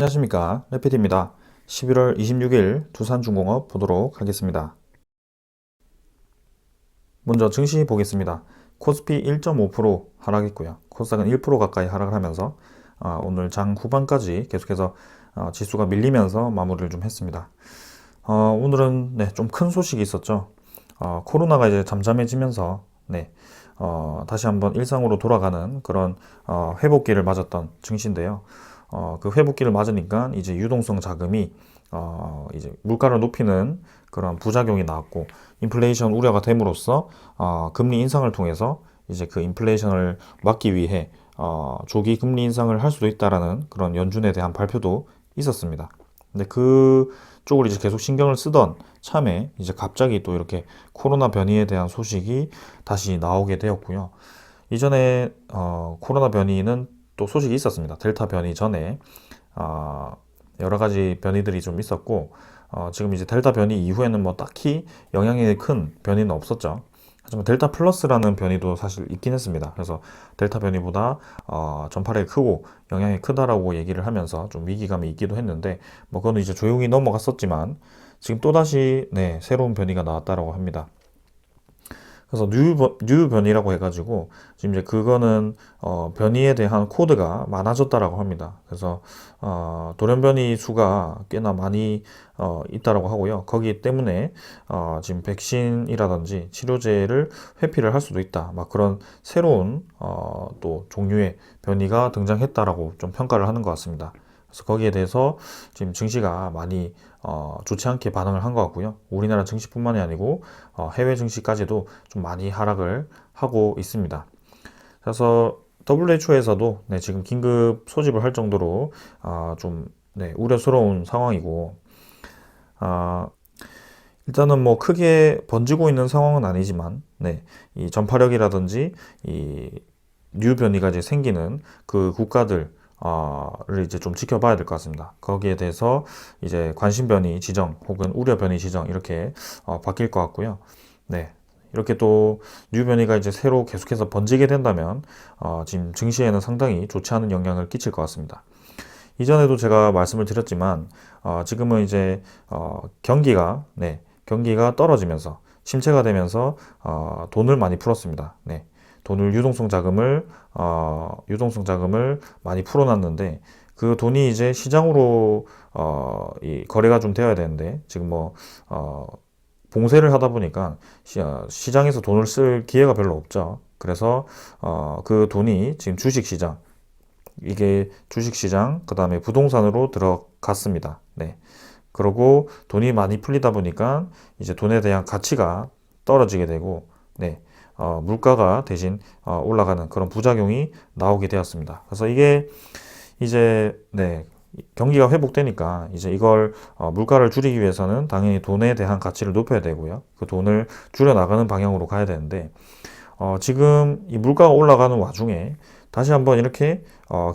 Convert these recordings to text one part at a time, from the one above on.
안녕하십니까, 레피디입니다. 11월 26일 두산중공업 보도록 하겠습니다. 먼저 증시 보겠습니다. 코스피 1.5% 하락했고요. 코스닥은 1% 가까이 하락을 하면서 오늘 장 후반까지 계속해서 지수가 밀리면서 마무리를 좀 했습니다. 오늘은 좀 큰 소식이 있었죠. 코로나가 이제 잠잠해지면서 다시 한번 일상으로 돌아가는 그런 회복기를 맞았던 증시인데요. 그 회복기를 맞으니까 이제 유동성 자금이 이제 물가를 높이는 그런 부작용이 나왔고, 인플레이션 우려가 됨으로써 금리 인상을 통해서 이제 그 인플레이션을 막기 위해 조기 금리 인상을 할 수도 있다라는 그런 연준에 대한 발표도 있었습니다. 근데 그 쪽을 이제 계속 신경을 쓰던 참에 이제 갑자기 또 이렇게 코로나 변이에 대한 소식이 다시 나오게 되었고요. 이전에 코로나 변이는 또 소식이 있었습니다. 델타 변이 전에 여러 가지 변이들이 좀 있었고, 지금 이제 델타 변이 이후에는 뭐 딱히 영향이 큰 변이는 없었죠. 하지만 델타 플러스라는 변이도 사실 있긴 했습니다. 그래서 델타 변이보다 전파력이 크고 영향이 크다라고 얘기를 하면서 좀 위기감이 있기도 했는데, 뭐 그거는 이제 조용히 넘어갔었지만 지금 또다시 새로운 변이가 나왔다라고 합니다. 그래서 뉴 변이라고 해가지고 지금 이제 그거는 변이에 대한 코드가 많아졌다라고 합니다. 그래서 돌연 변이 수가 꽤나 많이 있다라고 하고요. 거기 때문에 지금 백신이라든지 치료제를 회피를 할 수도 있다. 막 그런 새로운 또 종류의 변이가 등장했다라고 좀 평가를 하는 것 같습니다. 그래서 거기에 대해서 지금 증시가 많이 좋지 않게 반응을 한 것 같고요. 우리나라 증시뿐만이 아니고 해외 증시까지도 좀 많이 하락을 하고 있습니다. 그래서 WHO에서도 지금 긴급 소집을 할 정도로 좀 우려스러운 상황이고, 일단은 뭐 크게 번지고 있는 상황은 아니지만 이 전파력이라든지 이 뉴 변이가 이제 생기는 그 국가들 를 이제 좀 지켜봐야 될 것 같습니다. 거기에 대해서 이제 관심 변이 지정 혹은 우려 변이 지정 이렇게 바뀔 것 같고요. 이렇게 또 뉴 변이가 이제 새로 계속해서 번지게 된다면 지금 증시에는 상당히 좋지 않은 영향을 끼칠 것 같습니다. 이전에도 제가 말씀을 드렸지만 지금은 이제 경기가 떨어지면서 침체가 되면서 돈을 많이 풀었습니다. 돈을 유동성 자금을 많이 풀어놨는데, 그 돈이 이제 시장으로 이 거래가 좀 되어야 되는데, 지금 뭐 봉쇄를 하다 보니까 시장에서 돈을 쓸 기회가 별로 없죠. 그래서 그 돈이 지금 주식시장, 그 다음에 부동산으로 들어갔습니다. 그러고 돈이 많이 풀리다 보니까 이제 돈에 대한 가치가 떨어지게 되고, 물가가 대신 올라가는 그런 부작용이 나오게 되었습니다. 그래서 이게 이제 경기가 회복되니까 이제 이걸 물가를 줄이기 위해서는 당연히 돈에 대한 가치를 높여야 되고요. 그 돈을 줄여 나가는 방향으로 가야 되는데, 지금 이 물가가 올라가는 와중에 다시 한번 이렇게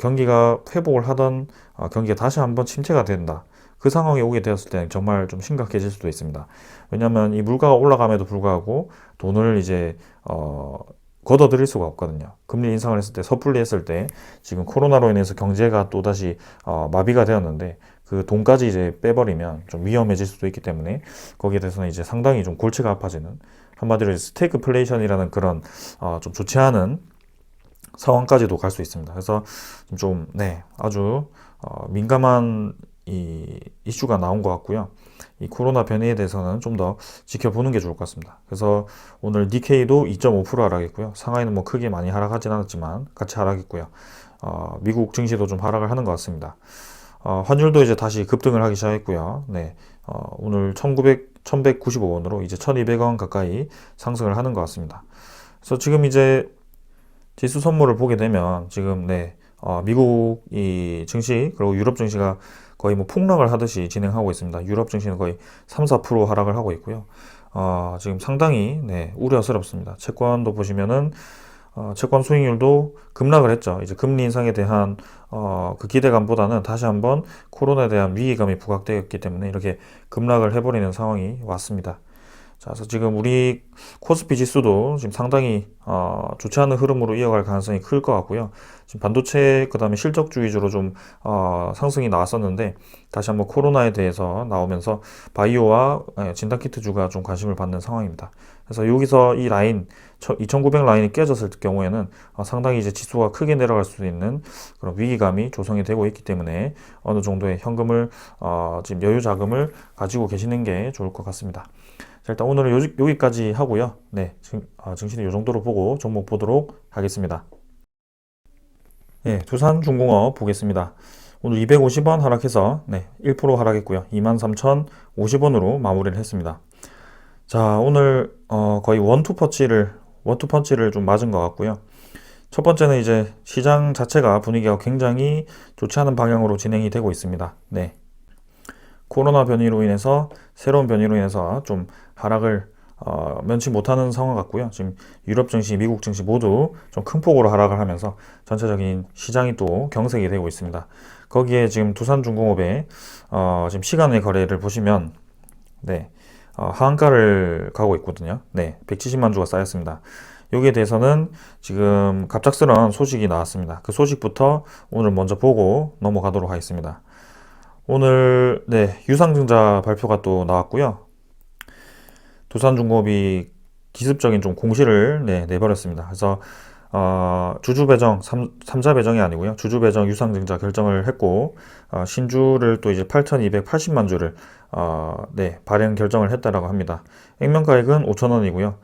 경기가 회복을 하던 경기가 다시 한번 침체가 된다. 그 상황이 오게 되었을 때는 정말 좀 심각해질 수도 있습니다. 왜냐하면 이 물가가 올라감에도 불구하고 돈을 이제 걷어들일 수가 없거든요. 금리 인상을 했을 때, 섣불리 했을 때, 지금 코로나로 인해서 경제가 또다시 마비가 되었는데, 그 돈까지 이제 빼버리면 좀 위험해질 수도 있기 때문에, 거기에 대해서는 이제 상당히 좀 골치가 아파지는, 한마디로 스태그플레이션이라는 그런 좀 좋지 않은 상황까지도 갈 수 있습니다. 그래서 좀 아주 민감한 이 이슈가 나온 것 같고요. 이 코로나 변이에 대해서는 좀 더 지켜보는 게 좋을 것 같습니다. 그래서 오늘 니케이도 2.5% 하락했고요. 상하이는 뭐 크게 많이 하락하진 않았지만 같이 하락했고요. 미국 증시도 좀 하락을 하는 것 같습니다. 환율도 이제 다시 급등을 하기 시작했고요. 오늘 1195원으로 이제 1200원 가까이 상승을 하는 것 같습니다. 그래서 지금 이제 지수 선물을 보게 되면 지금 미국 이 증시 그리고 유럽 증시가 거의 뭐 폭락을 하듯이 진행하고 있습니다. 유럽 증시는 거의 3, 4% 하락을 하고 있고요. 지금 상당히 우려스럽습니다. 채권도 보시면은 채권 수익률도 급락을 했죠. 이제 금리 인상에 대한 그 기대감보다는 다시 한번 코로나에 대한 위기감이 부각되었기 때문에 이렇게 급락을 해버리는 상황이 왔습니다. 자, 그래서 지금 우리 코스피 지수도 지금 상당히 좋지 않은 흐름으로 이어갈 가능성이 클 것 같고요. 지금 반도체 그다음에 실적주 위주로 좀 상승이 나왔었는데 다시 한번 코로나에 대해서 나오면서 바이오와 진단키트주가 좀 관심을 받는 상황입니다. 그래서 여기서 이 라인 2900 라인이 깨졌을 경우에는 상당히 이제 지수가 크게 내려갈 수 있는 그런 위기감이 조성이 되고 있기 때문에 어느 정도의 현금을 지금 여유 자금을 가지고 계시는 게 좋을 것 같습니다. 자, 일단 오늘은 여기까지 하고요. 네, 증시는 이 정도로 보고 종목 보도록 하겠습니다. 네, 두산중공업 보겠습니다. 오늘 250원 하락해서 1% 하락했고요. 23,050원으로 마무리를 했습니다. 자, 오늘 거의 원투펀치를 좀 맞은 것 같고요. 첫 번째는 이제 시장 자체가 분위기가 굉장히 좋지 않은 방향으로 진행이 되고 있습니다. 네. 코로나 변이로 인해서 새로운 변이로 인해서 좀 하락을 면치 못하는 상황 같고요. 지금 유럽 증시, 미국 증시 모두 좀 큰 폭으로 하락을 하면서 전체적인 시장이 또 경색이 되고 있습니다. 거기에 지금 두산중공업의 지금 시간의 거래를 보시면 하한가를 가고 있거든요. 170만 주가 쌓였습니다. 여기에 대해서는 지금 갑작스러운 소식이 나왔습니다. 그 소식부터 오늘 먼저 보고 넘어가도록 하겠습니다. 오늘 유상증자 발표가 또 나왔고요. 두산중공업이 기습적인 좀 공시를 내버렸습니다. 그래서 주주 배정 3자 배정이 아니고요. 주주 배정 유상증자 결정을 했고 신주를 또 이제 8,280만 주를 발행 결정을 했다라고 합니다. 액면가액은 5,000원이고요.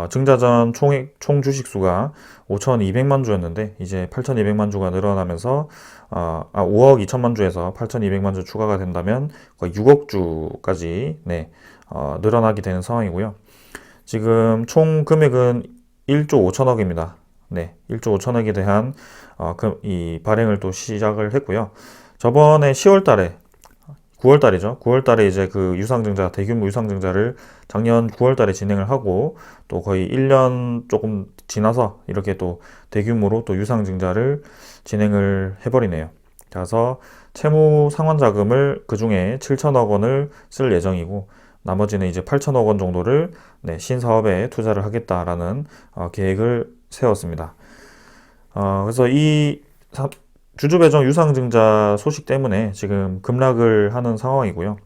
증자전 총 주식수가 5,200만 주였는데 이제 8,200만 주가 늘어나면서 5억 2천만 주에서 8,200만 주 추가가 된다면 거의 6억 주까지 늘어나게 되는 상황이고요. 지금 총 금액은 1조 5천억입니다. 1조 5천억에 대한 이 발행을 또 시작을 했고요. 저번에 10월 달에 9월 달이죠. 9월 달에 이제 그 유상증자, 대규모 유상증자를 작년 9월 달에 진행을 하고 또 거의 1년 조금 지나서 이렇게 또 대규모로 또 유상증자를 진행을 해버리네요. 그래서 채무 상환 자금을 그 중에 7천억 원을 쓸 예정이고 나머지는 이제 8천억 원 정도를 신사업에 투자를 하겠다라는 계획을 세웠습니다. 그래서 이 주주 배정 유상증자 소식 때문에 지금 급락을 하는 상황이고요.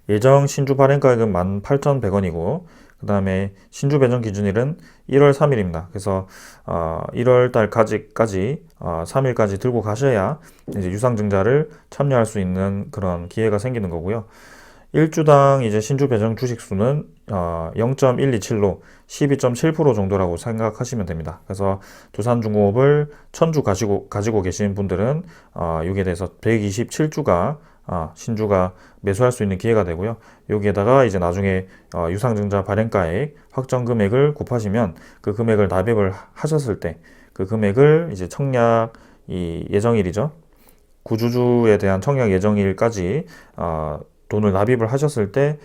예정 신주 발행가액은 18,100원이고 그 다음에 신주 배정 기준일은 1월 3일입니다. 그래서 1월 달까지 3일까지 들고 가셔야 이제 유상증자를 참여할 수 있는 그런 기회가 생기는 거고요. 1주당 이제 신주 배정 주식 수는 0.127로 12.7% 정도라고 생각하시면 됩니다. 그래서 두산중공업을 1000주 가지고 계신 분들은 여기에 대해서 127주가 신주가 매수할 수 있는 기회가 되고요. 여기에다가 이제 나중에 유상증자 발행가액 확정 금액을 곱하시면 그 금액을 납입을 하셨을 때 그 금액을 이제 청약 예정일이죠. 구주주에 대한 청약 예정일까지 돈을 납입을 하셨을 때,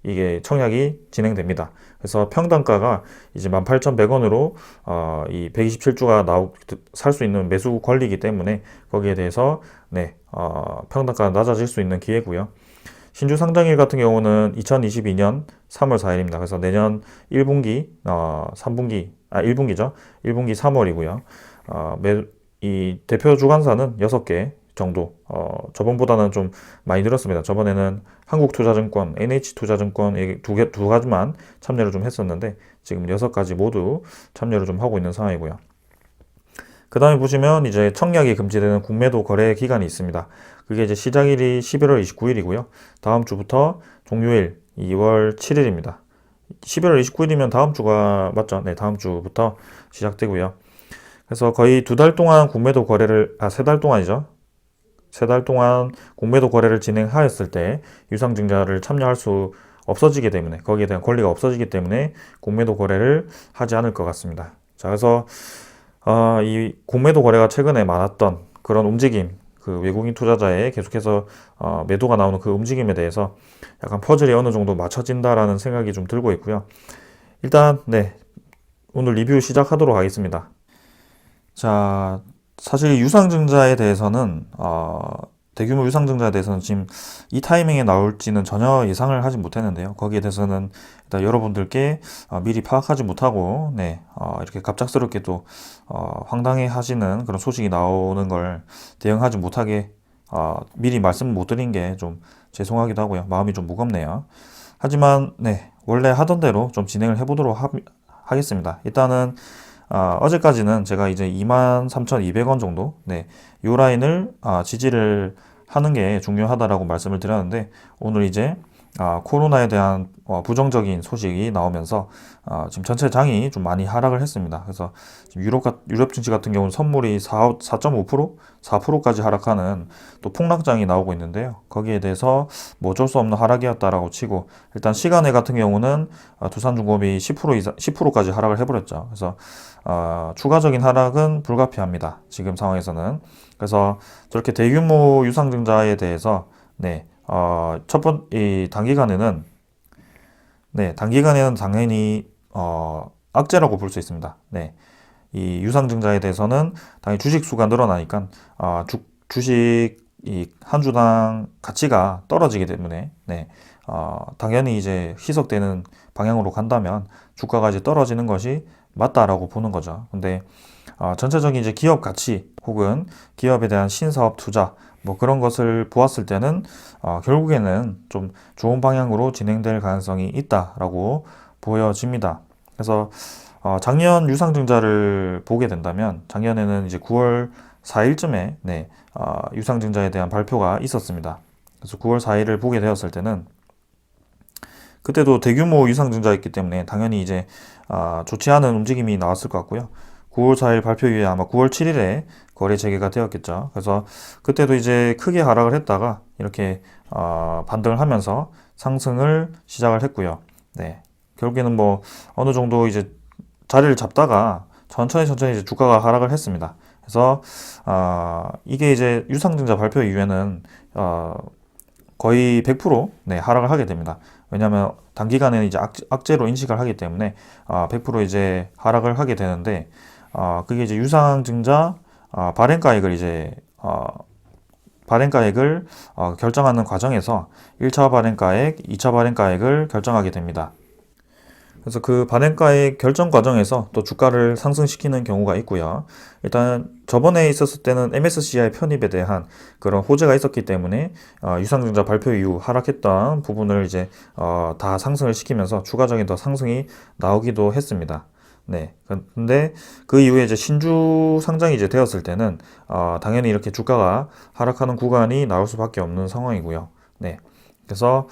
이게 청약이 진행됩니다. 그래서 평당가가 이제 18,100원으로, 이 127주가 살 수 있는 매수 권리이기 때문에 거기에 대해서, 평당가가 낮아질 수 있는 기회고요. 신주 상장일 같은 경우는 2022년 3월 4일입니다. 그래서 내년 1분기, 1분기죠. 1분기 3월이고요. 이 대표 주관사는 6개 정도, 저번보다는 좀 많이 늘었습니다. 저번에는 한국투자증권, NH투자증권 두 가지만 참여를 좀 했었는데 지금 6가지 모두 참여를 좀 하고 있는 상황이고요. 그 다음에 보시면 이제 청약이 금지되는 국매도 거래 기간이 있습니다. 그게 이제 시작일이 11월 29일이고요. 다음 주부터 종료일 2월 7일입니다. 11월 29일이면 다음 주가 맞죠? 네, 다음 주부터 시작되고요. 그래서 거의 2달 동안 국매도 거래를, 3달 동안이죠. 3달 동안 공매도 거래를 진행하였을 때 유상증자를 참여할 수 없어지기 때문에 거기에 대한 권리가 없어지기 때문에 공매도 거래를 하지 않을 것 같습니다. 자, 그래서 이 공매도 거래가 최근에 많았던 그런 움직임, 그 외국인 투자자의 계속해서 매도가 나오는 그 움직임에 대해서 약간 퍼즐이 어느 정도 맞춰진다라는 생각이 좀 들고 있고요. 일단 오늘 리뷰 시작하도록 하겠습니다. 자, 사실 유상증자에 대해서는 대규모 유상증자에 대해서는 지금 이 타이밍에 나올지는 전혀 예상을 하지 못했는데요. 거기에 대해서는 일단 여러분들께 미리 파악하지 못하고, 네, 이렇게 갑작스럽게 또 황당해 하시는 그런 소식이 나오는 걸 대응하지 못하게 미리 말씀 못 드린 게 좀 죄송하기도 하고요. 마음이 좀 무겁네요. 하지만, 네, 원래 하던 대로 좀 진행을 해보도록 하겠습니다. 일단은 어제까지는 제가 이제 23,200원 정도, 네, 요 라인을 지지를 하는 게 중요하다라고 말씀을 드렸는데, 오늘 이제 코로나에 대한 부정적인 소식이 나오면서 지금 전체 장이 좀 많이 하락을 했습니다. 그래서 지금 유럽 증시 같은 경우는 선물이 4.5%, 4%까지 하락하는 또 폭락장이 나오고 있는데요. 거기에 대해서 뭐 어쩔 수 없는 하락이었다라고 치고, 일단 시간외 같은 경우는 두산중공업이 10%까지 하락을 해버렸죠. 그래서 추가적인 하락은 불가피합니다. 지금 상황에서는. 그래서 저렇게 대규모 유상증자에 대해서, 네, 이 단기간에는, 네, 단기간에는 당연히, 악재라고 볼 수 있습니다. 네. 이 유상증자에 대해서는 당연히 주식 수가 늘어나니까, 주식 이 한 주당 가치가 떨어지기 때문에, 네, 당연히 이제 희석되는 방향으로 간다면 주가가 이제 떨어지는 것이 맞다라고 보는 거죠. 근데, 전체적인 이제 기업 가치 혹은 기업에 대한 신사업 투자, 뭐 그런 것을 보았을 때는 결국에는 좀 좋은 방향으로 진행될 가능성이 있다라고 보여집니다. 그래서 작년 유상증자를 보게 된다면 작년에는 이제 9월 4일쯤에 네, 유상증자에 대한 발표가 있었습니다. 그래서 9월 4일을 보게 되었을 때는 그때도 대규모 유상증자였기 때문에 당연히 이제 좋지 않은 움직임이 나왔을 것 같고요. 9월 4일 발표 이후에 아마 9월 7일에 거래 재개가 되었겠죠. 그래서 그때도 이제 크게 하락을 했다가 이렇게 반등을 하면서 상승을 시작을 했고요. 네, 결국에는 뭐 어느 정도 이제 자리를 잡다가 천천히 이제 주가가 하락을 했습니다. 그래서 이게 이제 유상증자 발표 이후에는 거의 100% 네, 하락을 하게 됩니다. 왜냐하면 단기간에는 이제 악재로 인식을 하기 때문에 100% 이제 하락을 하게 되는데, 그게 이제 유상증자 발행가액을 이제 발행가액을 결정하는 과정에서 1차 발행가액, 2차 발행가액을 결정하게 됩니다. 그래서 그 발행가액 결정 과정에서 또 주가를 상승시키는 경우가 있고요. 일단 저번에 있었을 때는 MSCI 편입에 대한 그런 호재가 있었기 때문에 유상증자 발표 이후 하락했던 부분을 이제 다 상승을 시키면서 추가적인 더 상승이 나오기도 했습니다. 네. 근데 그 이후에 이제 신주 상장이 이제 되었을 때는 당연히 이렇게 주가가 하락하는 구간이 나올 수밖에 없는 상황이고요. 네. 그래서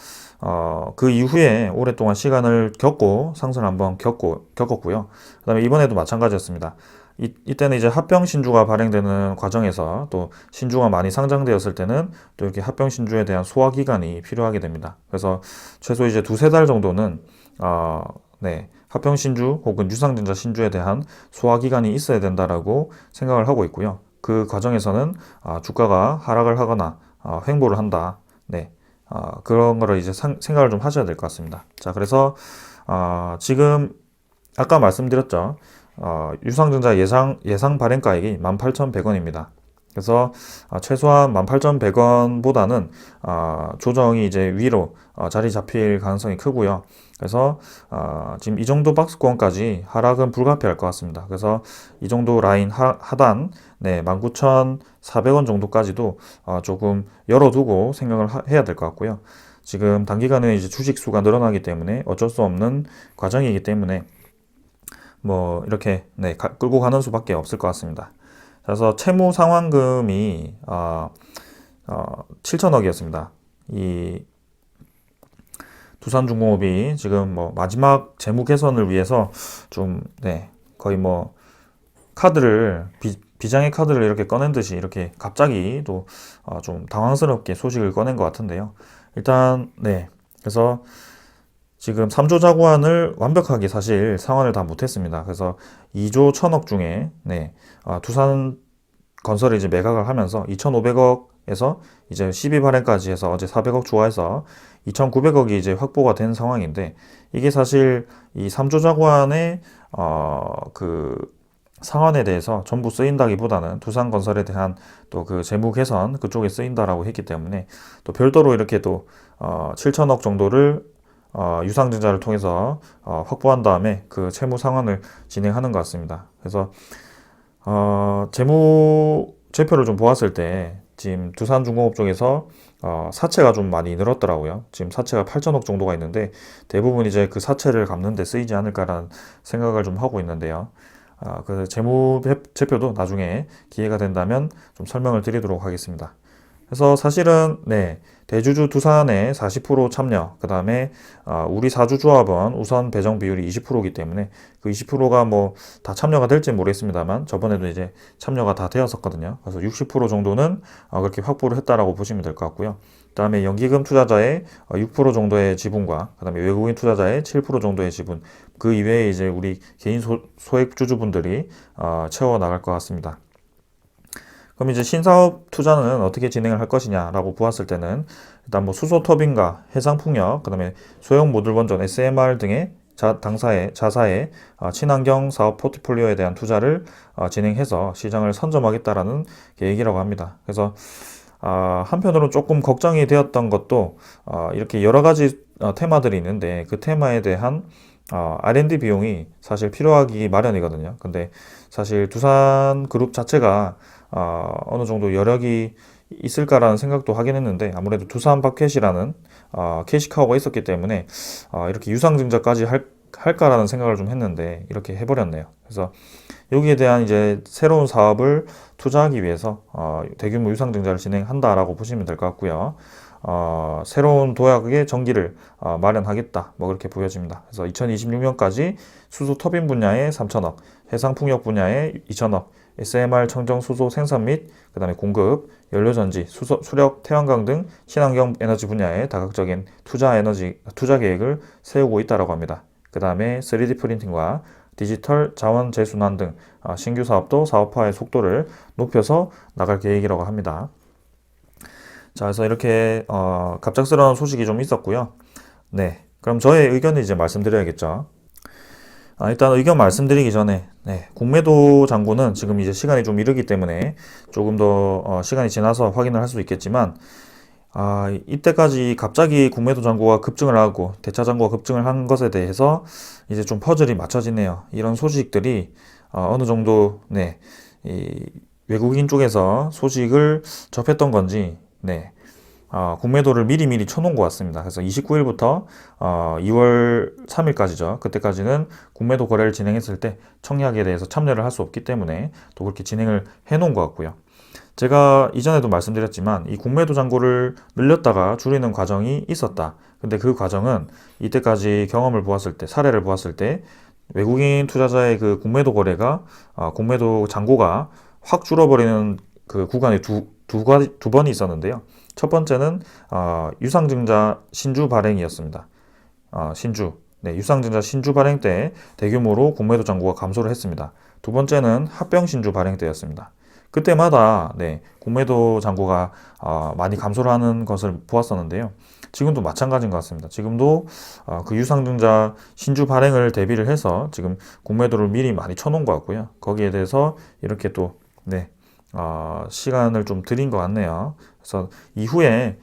그 이후에 오랫동안 시간을 겪고 상승을 한번 겪었고요. 그다음에 이번에도 마찬가지였습니다. 이때는 이제 합병 신주가 발행되는 과정에서 또 신주가 많이 상장되었을 때는 또 이렇게 합병 신주에 대한 소화 기간이 필요하게 됩니다. 그래서 최소 이제 두세 달 정도는 네, 합병 신주 혹은 유상증자 신주에 대한 소화 기간이 있어야 된다라고 생각을 하고 있고요. 그 과정에서는 주가가 하락을 하거나 횡보를 한다. 네. 그런 거를 이제 생각을 좀 하셔야 될 것 같습니다. 자, 그래서 지금 아까 말씀드렸죠. 유상증자 예상 발행가액이 18,100원입니다. 그래서 최소한 18,100원보다는 조정이 이제 위로 자리 잡힐 가능성이 크고요. 그래서 지금 이 정도 박스권까지 하락은 불가피할 것 같습니다. 그래서 이 정도 라인 하단 네, 19,400원 정도까지도 조금 열어두고 생각을 해야 될 것 같고요. 지금 단기간에 이제 주식 수가 늘어나기 때문에 어쩔 수 없는 과정이기 때문에 뭐 이렇게 네, 끌고 가는 수밖에 없을 것 같습니다. 그래서 채무 상환금이 7천억이었습니다. 이 두산중공업이 지금 뭐 마지막 재무 개선을 위해서 좀 네, 거의 뭐 카드를 비장의 카드를 이렇게 꺼낸 듯이 이렇게 갑자기 또 좀 당황스럽게 소식을 꺼낸 것 같은데요. 일단 네, 그래서 지금 3조 자구안을 완벽하게 사실 상환을 다 못했습니다. 그래서 2조 1천억 중에 네, 두산 건설을 이제 매각을 하면서 2,500억에서 이제 12발행까지 해서 어제 400억 추가해서 2,900억이 이제 확보가 된 상황인데, 이게 사실 이 3조 자구안의 그 상환에 대해서 전부 쓰인다기보다는 두산건설에 대한 또 그 재무 개선 그쪽에 쓰인다라고 했기 때문에 또 별도로 이렇게 또 7천억 정도를 유상증자를 통해서 확보한 다음에 그 채무 상환을 진행하는 것 같습니다. 그래서 재무 제표를 좀 보았을 때 지금 두산중공업 쪽에서 사채가 좀 많이 늘었더라고요. 지금 사채가 8천억 정도가 있는데 대부분 이제 그 사채를 갚는 데 쓰이지 않을까라는 생각을 좀 하고 있는데요. 그 재무 제표도 나중에 기회가 된다면 좀 설명을 드리도록 하겠습니다. 그래서 사실은 대주주 두산의 40% 참여, 그 다음에 우리 사주조합은 우선 배정 비율이 20%이기 때문에 그 20%가 뭐 다 참여가 될지 모르겠습니다만 저번에도 이제 참여가 다 되었었거든요. 그래서 60% 정도는 그렇게 확보를 했다라고 보시면 될 것 같고요. 그 다음에 연기금 투자자의 6% 정도의 지분과 그 다음에 외국인 투자자의 7% 정도의 지분, 그 이외에 이제 우리 개인 소액 주주분들이 채워 나갈 것 같습니다. 그럼 이제 신사업 투자는 어떻게 진행을 할 것이냐라고 보았을 때는 일단 뭐 수소 터빈과 해상 풍력, 그다음에 소형 모듈 원전 SMR 등의 자사의 친환경 사업 포트폴리오에 대한 투자를 진행해서 시장을 선점하겠다라는 계획이라고 합니다. 그래서 한편으로 조금 걱정이 되었던 것도 이렇게 여러 가지 테마들이 있는데 그 테마에 대한 R&D 비용이 사실 필요하기 마련이거든요. 근데 사실 두산그룹 자체가 어느 정도 여력이 있을까라는 생각도 하긴 했는데 아무래도 두산바켓이라는 캐시카우가 있었기 때문에 이렇게 유상증자까지 할까라는 생각을 좀 했는데 이렇게 해버렸네요. 그래서 여기에 대한 이제 새로운 사업을 투자하기 위해서 대규모 유상증자를 진행한다라고 보시면 될 것 같고요. 새로운 도약의 전기를 마련하겠다, 뭐 그렇게 보여집니다. 그래서 2026년까지 수소 터빈 분야에 3천억, 해상 풍력 분야에 2천억, SMR 청정 수소 생산 및 그다음에 공급, 연료전지, 수력, 태양광 등 친환경 에너지 분야에 다각적인 투자 계획을 세우고 있다라고 합니다. 그 다음에 3D 프린팅과 디지털 자원 재순환 등 신규 사업도 사업화의 속도를 높여서 나갈 계획이라고 합니다. 자, 그래서 이렇게 갑작스러운 소식이 좀 있었고요. 네, 그럼 저의 의견을 이제 말씀드려야겠죠. 일단 의견 말씀드리기 전에 공매도 잔고는 지금 이제 시간이 좀 이르기 때문에 조금 더 시간이 지나서 확인을 할 수 있겠지만 이때까지 갑자기 공매도 잔고가 급증을 하고 대차 잔고가 급증을 한 것에 대해서 이제 좀 퍼즐이 맞춰지네요. 이런 소식들이 어느 정도 이 외국인 쪽에서 소식을 접했던 건지 공매도를 미리미리 쳐놓은 것 같습니다. 그래서 29일부터 2월 3일까지죠. 그때까지는 공매도 거래를 진행했을 때 청약에 대해서 참여를 할 수 없기 때문에 또 그렇게 진행을 해놓은 것 같고요. 제가 이전에도 말씀드렸지만 이 공매도 잔고를 늘렸다가 줄이는 과정이 있었다. 근데 그 과정은 이때까지 경험을 보았을 때, 사례를 보았을 때 외국인 투자자의 그 공매도 거래가 공매도 잔고가 확 줄어버리는 그 구간이 두 번이 있었는데요. 첫 번째는 유상증자 신주 발행이었습니다. 유상증자 신주 발행 때 대규모로 공매도 잔고가 감소를 했습니다. 두 번째는 합병 신주 발행 때였습니다. 그때마다 공매도 잔고가 많이 감소를 하는 것을 보았었는데요. 지금도 마찬가지인 것 같습니다. 지금도 그 유상증자 신주 발행을 대비를 해서 지금 공매도를 미리 많이 쳐놓은 것 같고요. 거기에 대해서 이렇게 또 시간을 좀 들인 것 같네요. 그래서 이후에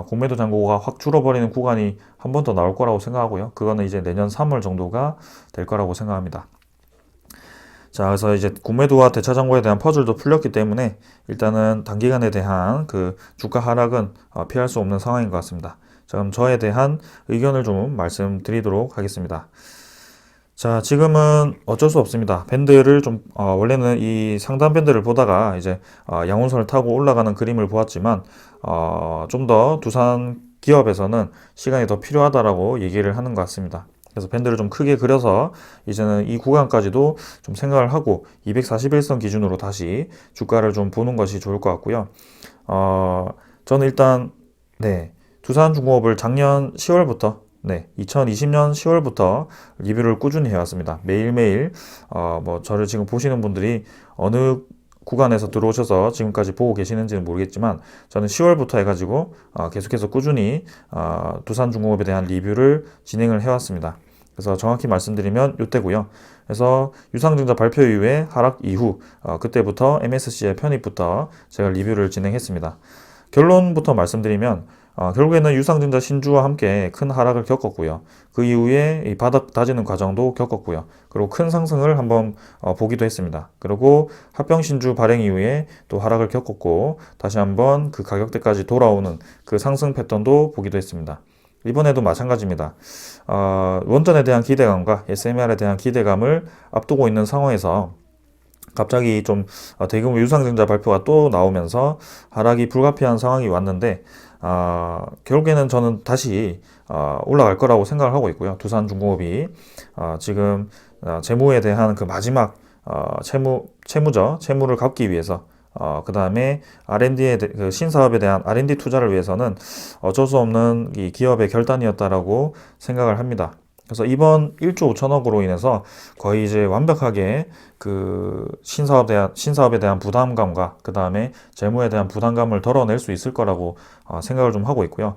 공매도 잔고가 확 줄어버리는 구간이 한 번 더 나올 거라고 생각하고요. 그거는 이제 내년 3월 정도가 될 거라고 생각합니다. 자, 그래서 이제 공매도와 대차 잔고에 대한 퍼즐도 풀렸기 때문에 일단은 단기간에 대한 그 주가 하락은 피할 수 없는 상황인 것 같습니다. 자, 그럼 저에 대한 의견을 좀 말씀드리도록 하겠습니다. 자, 지금은 어쩔 수 없습니다. 밴드를 좀, 원래는 이 상단 밴드를 보다가 이제, 양운선을 타고 올라가는 그림을 보았지만, 좀 더 두산 기업에서는 시간이 더 필요하다라고 얘기를 하는 것 같습니다. 그래서 밴드를 좀 크게 그려서 이제는 이 구간까지도 좀 생각을 하고 241선 기준으로 다시 주가를 좀 보는 것이 좋을 것 같고요. 저는 일단, 두산중공업을 작년 10월부터 2020년 10월부터 리뷰를 꾸준히 해왔습니다. 매일매일 저를 지금 보시는 분들이 어느 구간에서 들어오셔서 지금까지 보고 계시는지는 모르겠지만 저는 10월부터 해가지고 계속해서 꾸준히 두산중공업에 대한 리뷰를 진행을 해왔습니다. 그래서 정확히 말씀드리면 이때고요. 그래서 유상증자 발표 이후에 하락 이후 그때부터 MSCI 편입부터 제가 리뷰를 진행했습니다. 결론부터 말씀드리면 결국에는 유상증자 신주와 함께 큰 하락을 겪었고요. 그 이후에 이 바닥 다지는 과정도 겪었고요. 그리고 큰 상승을 한번 보기도 했습니다. 그리고 합병 신주 발행 이후에 또 하락을 겪었고 다시 한번 그 가격대까지 돌아오는 그 상승 패턴도 보기도 했습니다. 이번에도 마찬가지입니다. 원전에 대한 기대감과 SMR에 대한 기대감을 앞두고 있는 상황에서 갑자기 좀 대규모 유상증자 발표가 또 나오면서 하락이 불가피한 상황이 왔는데 결국에는 저는 다시 올라갈 거라고 생각을 하고 있고요. 두산중공업이 지금 재무에 대한 그 마지막 채무를 갚기 위해서 그 다음에 그 신사업에 대한 R&D 투자를 위해서는 어쩔 수 없는 이 기업의 결단이었다라고 생각을 합니다. 그래서 이번 1조 5천억으로 인해서 거의 이제 완벽하게 그 신사업에 대한 부담감과 그 다음에 재무에 대한 부담감을 덜어낼 수 있을 거라고 생각을 좀 하고 있고요.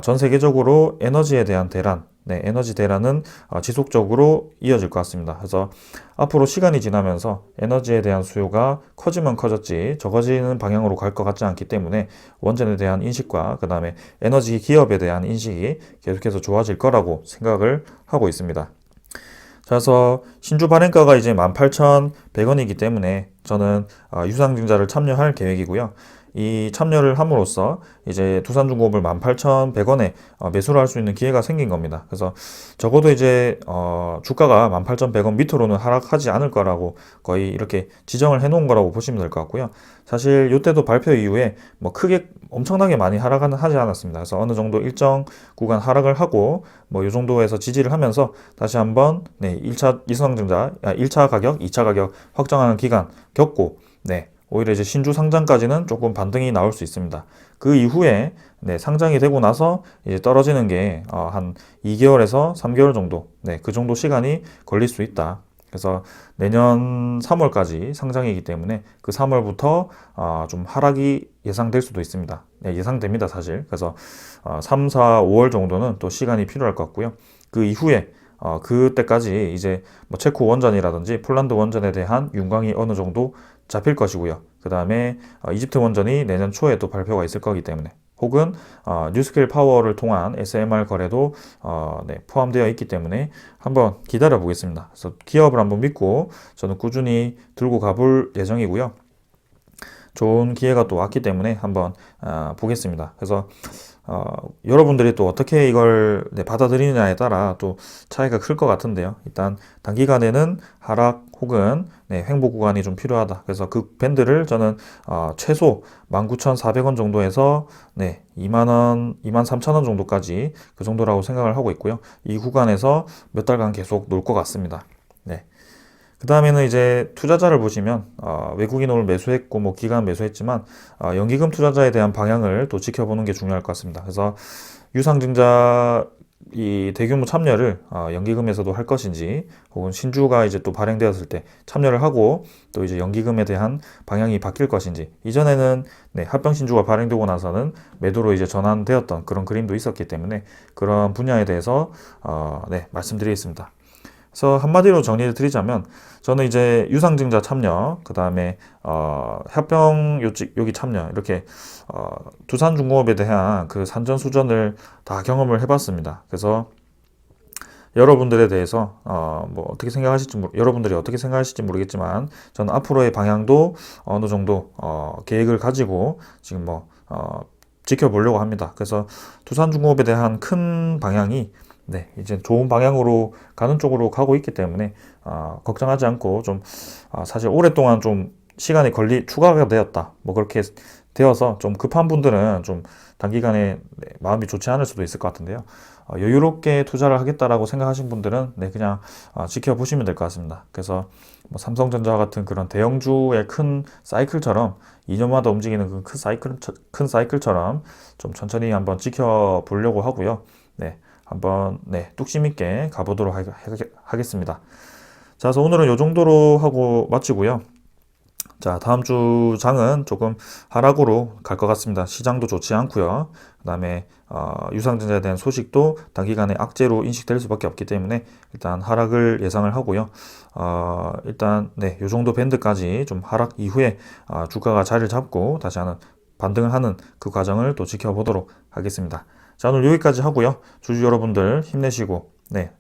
전 세계적으로 에너지에 대한 대란, 에너지 대란은 지속적으로 이어질 것 같습니다. 그래서 앞으로 시간이 지나면서 에너지에 대한 수요가 커지면 커졌지 적어지는 방향으로 갈 것 같지 않기 때문에 원전에 대한 인식과 그 다음에 에너지 기업에 대한 인식이 계속해서 좋아질 거라고 생각을 하고 있습니다. 그래서 신주 발행가가 이제 18,100원이기 때문에 저는 유상증자를 참여할 계획이고요. 이 참여를 함으로써 이제 두산중공업을 18,100원에 매수를 할 수 있는 기회가 생긴 겁니다. 그래서 적어도 이제 주가가 18,100원 밑으로는 하락하지 않을 거라고 거의 이렇게 지정을 해놓은 거라고 보시면 될 것 같고요. 사실 이때도 발표 이후에 뭐 크게 엄청나게 많이 하락은 하지 않았습니다. 그래서 어느 정도 일정 구간 하락을 하고 뭐 이 정도에서 지지를 하면서 다시 한번 1차 유상증자, 1차 가격, 2차 가격 확정하는 기간 겪고 오히려 이제 신주 상장까지는 조금 반등이 나올 수 있습니다. 그 이후에 상장이 되고 나서 이제 떨어지는 게 한 2개월에서 3개월 정도, 그 정도 시간이 걸릴 수 있다. 그래서 내년 3월까지 상장이기 때문에 그 3월부터 좀 하락이 예상될 수도 있습니다. 예상됩니다, 사실. 그래서 3, 4, 5월 정도는 또 시간이 필요할 것 같고요. 그 이후에 그때까지 이제 뭐 체코 원전이라든지 폴란드 원전에 대한 윤곽이 어느 정도 잡힐 것이고요. 그 다음에 이집트 원전이 내년 초에 또 발표가 있을 거기 때문에 혹은 뉴스케일 파워를 통한 SMR 거래도 포함되어 있기 때문에 한번 기다려 보겠습니다. 그래서 기업을 한번 믿고 저는 꾸준히 들고 가볼 예정이고요. 좋은 기회가 또 왔기 때문에 한번 보겠습니다. 그래서 여러분들이 또 어떻게 이걸 받아들이느냐에 따라 또 차이가 클 것 같은데요. 일단 단기간에는 하락 혹은 횡보 구간이 좀 필요하다. 그래서 그 밴드를 저는 최소 19,400원 정도에서 2만원, 23,000원 정도까지 그 정도라고 생각을 하고 있고요. 이 구간에서 몇 달간 계속 놀 것 같습니다. 그 다음에는 이제 투자자를 보시면 외국인을 매수했고 뭐 기간 매수했지만 연기금 투자자에 대한 방향을 또 지켜보는 게 중요할 것 같습니다. 그래서 유상증자 이 대규모 참여를 연기금에서도 할 것인지 혹은 신주가 이제 또 발행되었을 때 참여를 하고 또 이제 연기금에 대한 방향이 바뀔 것인지 이전에는 합병 신주가 발행되고 나서는 매도로 이제 전환되었던 그런 그림도 있었기 때문에 그런 분야에 대해서 말씀드리겠습니다. 그래서 한마디로 정리를 드리자면 저는 이제 유상증자 참여, 그 다음에 합병 여기 참여 이렇게 두산중공업에 대한 그 산전수전을 다 경험을 해봤습니다. 그래서 여러분들에 대해서 뭐 어떻게 생각하실지 여러분들이 어떻게 생각하실지 모르겠지만 저는 앞으로의 방향도 어느 정도 계획을 가지고 지금 뭐 지켜보려고 합니다. 그래서 두산중공업에 대한 큰 방향이 이제 좋은 방향으로 가는 쪽으로 가고 있기 때문에 걱정하지 않고 좀 사실 오랫동안 좀 시간이 추가가 되었다 뭐 그렇게 되어서 좀 급한 분들은 좀 단기간에 마음이 좋지 않을 수도 있을 것 같은데요. 여유롭게 투자를 하겠다라고 생각하신 분들은 그냥 지켜보시면 될 것 같습니다. 그래서 뭐 삼성전자 같은 그런 대형주의 큰 사이클처럼 2년마다 움직이는 그 큰 사이클처럼 좀 천천히 한번 지켜보려고 하고요. 한번 뚝심 있게 가보도록 하겠습니다. 자, 그래서 오늘은 이 정도로 하고 마치고요. 자, 다음 주 장은 조금 하락으로 갈 것 같습니다. 시장도 좋지 않고요. 그다음에 유상증자에 대한 소식도 단기간에 악재로 인식될 수밖에 없기 때문에 일단 하락을 예상을 하고요. 일단 네, 요 정도 밴드까지 좀 하락 이후에 주가가 자리를 잡고 다시 하는 반등을 하는 그 과정을 또 지켜보도록 하겠습니다. 자, 오늘 여기까지 하고요. 주주 여러분들 힘내시고 네,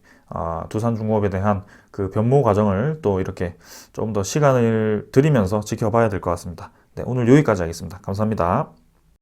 두산중공업에 대한 그 변모 과정을 또 이렇게 좀 더 시간을 들이면서 지켜봐야 될 것 같습니다. 네, 오늘 여기까지 하겠습니다. 감사합니다.